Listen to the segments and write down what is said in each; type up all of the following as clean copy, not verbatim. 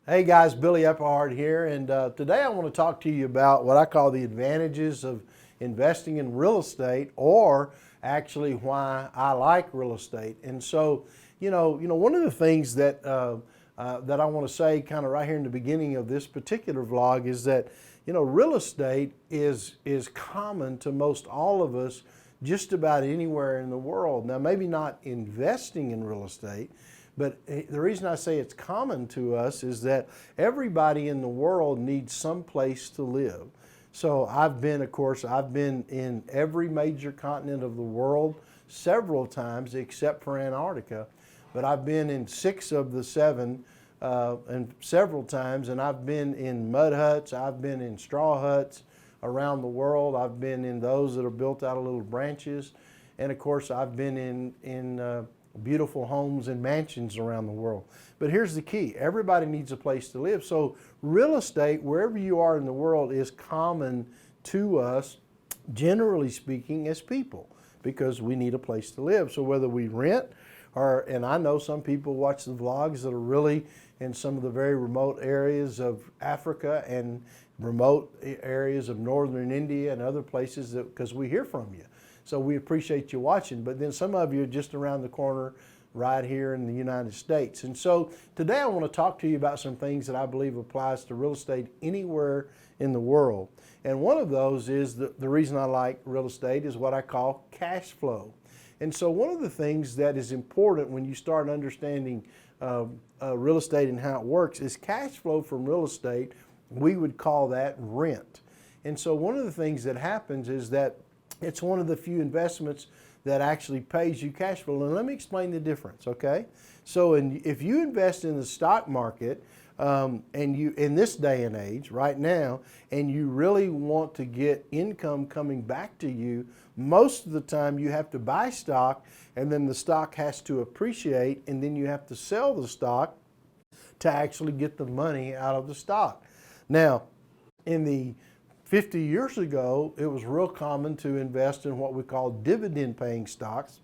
Hey guys, Billy Epperhart here, and today I want to talk to you about what I call the advantages of investing in real estate, or actually why I like real estate. And so, one of the things that that I want to say, kind of right here in the beginning of this particular vlog, is that real estate is common to most all of us, just about anywhere in the world. Now, maybe not investing in real estate. But the reason I say it's common to us is that everybody in the world needs some place to live. So I've been in every major continent of the world several times, except for Antarctica. But I've been in 6 of the 7 and several times, and I've been in mud huts, I've been in straw huts around the world. I've been in those that are built out of little branches. And of course, I've been in beautiful homes and mansions around the world. But here's the key: everybody needs a place to live. So real estate, wherever you are in the world, is common to us, generally speaking, as people, because we need a place to live. So whether we rent, and I know some people watch the vlogs that are really in some of the very remote areas of Africa and remote areas of northern India and other places, because we hear from you. So we appreciate you watching. But then some of you are just around the corner right here in the United States. And so today I want to talk to you about some things that I believe applies to real estate anywhere in the world. And one of those is the reason I like real estate is what I call cash flow. And so one of the things that is important when you start understanding real estate and how it works is cash flow from real estate. We would call that rent. And so one of the things that happens is that it's one of the few investments that actually pays you cash flow. And let me explain the difference, okay? So if you invest in the stock market, and you, in this day and age, right now, and you really want to get income coming back to you, most of the time you have to buy stock, and then the stock has to appreciate, and then you have to sell the stock to actually get the money out of the stock. Now, in the 50 years ago, it was real common to invest in what we call dividend paying stocks,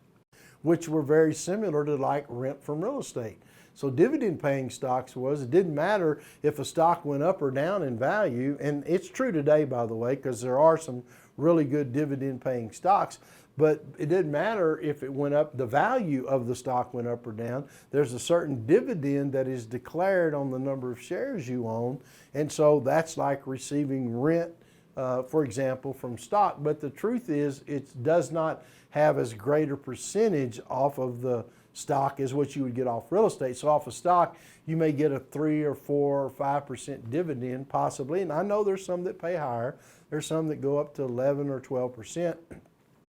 which were very similar to like rent from real estate. So dividend paying stocks it didn't matter if a stock went up or down in value, and it's true today, by the way, because there are some really good dividend paying stocks, but it didn't matter if it went up, the value of the stock went up or down. There's a certain dividend that is declared on the number of shares you own, and so that's like receiving rent, for example, from stock. But the truth is, it does not have as great a percentage off of the stock as what you would get off real estate. So off a stock, you may get a 3 or 4 or 5% dividend possibly. And I know there's some that pay higher. There's some that go up to 11 or 12%,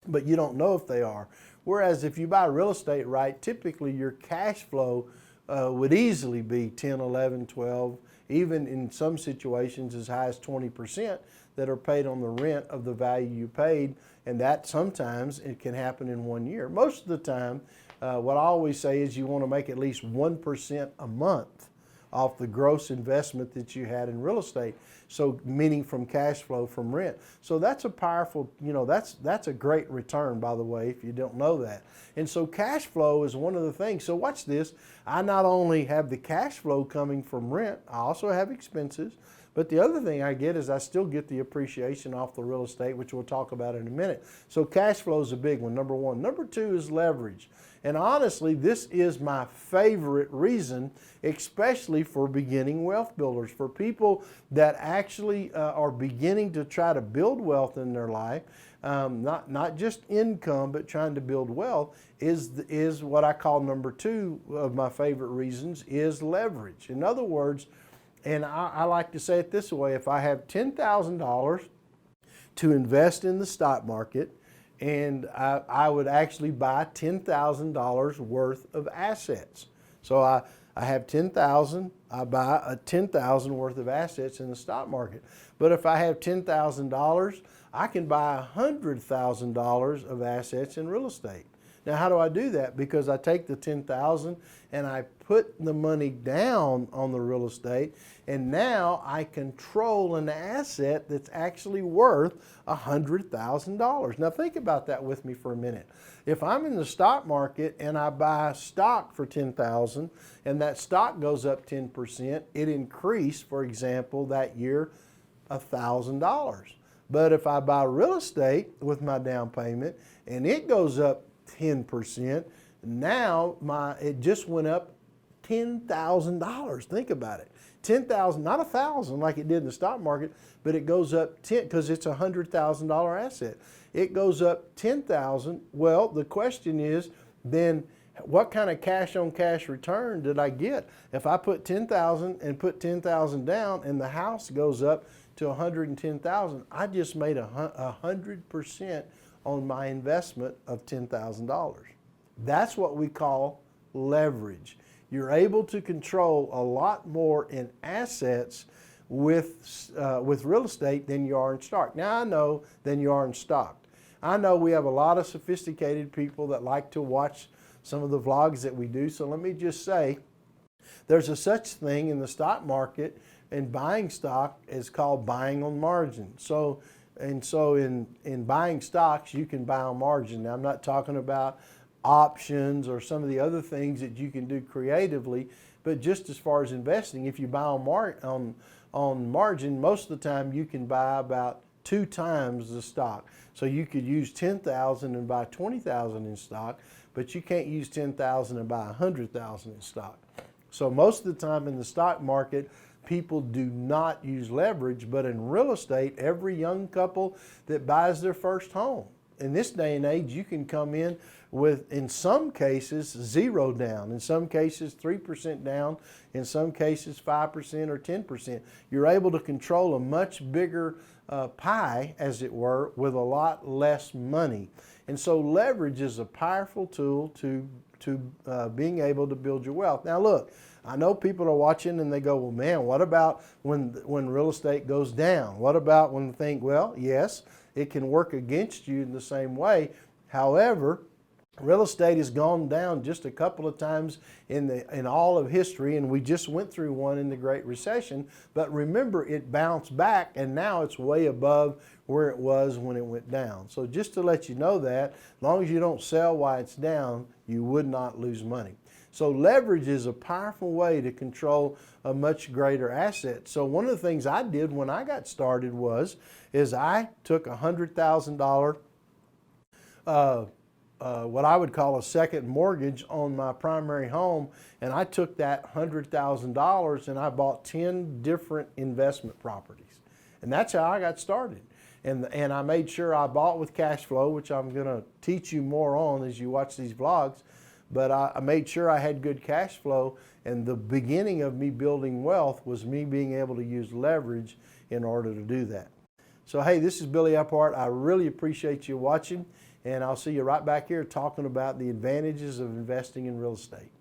but you don't know if they are. Whereas if you buy real estate right, typically your cash flow would easily be 10, 11, 12, even in some situations as high as 20% that are paid on the rent of the value you paid. And that sometimes it can happen in 1 year. Most of the time, what I always say is you want to make at least 1% a month off the gross investment that you had in real estate. So meaning from cash flow from rent. So that's a powerful, that's a great return, by the way, if you don't know that. And so cash flow is one of the things. So watch this. I not only have the cash flow coming from rent, I also have expenses. But the other thing I get is I still get the appreciation off the real estate, which we'll talk about in a minute. So cash flow is a big one, number one. Number two is leverage. And honestly, this is my favorite reason, especially for beginning wealth builders, for people that actually are beginning to try to build wealth in their life, not just income, but trying to build wealth, is what I call number two of my favorite reasons, is leverage. In other words, and I like to say it this way: if I have $10,000 to invest in the stock market, and I would actually buy $10,000 worth of assets. So I have $10,000, I buy a $10,000 worth of assets in the stock market. But if I have $10,000, I can buy $100,000 of assets in real estate. Now, how do I do that? Because I take the $10,000 and I put the money down on the real estate, and now I control an asset that's actually worth $100,000. Now, think about that with me for a minute. If I'm in the stock market and I buy stock for $10,000 and that stock goes up 10%, it increased, for example, that year $1,000. But if I buy real estate with my down payment and it goes up 10%, now it just went up $10,000. Think about it. 10,000, not 1,000 like it did in the stock market, but it goes up 10 because it's a $100,000 asset. It goes up 10,000. Well, the question is then what kind of cash on cash return did I get? If I put 10,000 and put 10,000 down and the house goes up to 110,000, I just made 100% on my investment of $10,000. That's what we call leverage. You're able to control a lot more in assets with real estate than you are in stock. Now I know than you are in stock. I know we have a lot of sophisticated people that like to watch some of the vlogs that we do. So let me just say, there's a such thing in the stock market and buying stock is called buying on margin. So in buying stocks, you can buy on margin. Now I'm not talking about options or some of the other things that you can do creatively, but just as far as investing, if you buy on margin, most of the time you can buy about 2 times the stock. So you could use 10,000 and buy 20,000 in stock, but you can't use 10,000 and buy 100,000 in stock. So most of the time in the stock market, people do not use leverage, but in real estate, every young couple that buys their first home, in this day and age, you can come in with, in some cases, 0 down, in some cases 3% down, in some cases 5% or 10%. You're able to control a much bigger pie, as it were, with a lot less money. And so leverage is a powerful tool to being able to build your wealth. Now look, I know people are watching and they go, well man, what about when real estate goes down? What about when they think, well, yes, it can work against you in the same way. However, real estate has gone down just a couple of times in all of history, and we just went through one in the Great Recession. But remember, it bounced back, and now it's way above where it was when it went down. So just to let you know that, as long as you don't sell while it's down, you would not lose money. So leverage is a powerful way to control a much greater asset. So one of the things I did when I got started is I took $100,000 what I would call a second mortgage on my primary home, and I took that $100,000 and I bought 10 different investment properties. And that's how I got started. And I made sure I bought with cash flow, which I'm going to teach you more on as you watch these vlogs. But I made sure I had good cash flow, and the beginning of me building wealth was me being able to use leverage in order to do that. So hey, this is Billy Epphart. I really appreciate you watching, and I'll see you right back here talking about the advantages of investing in real estate.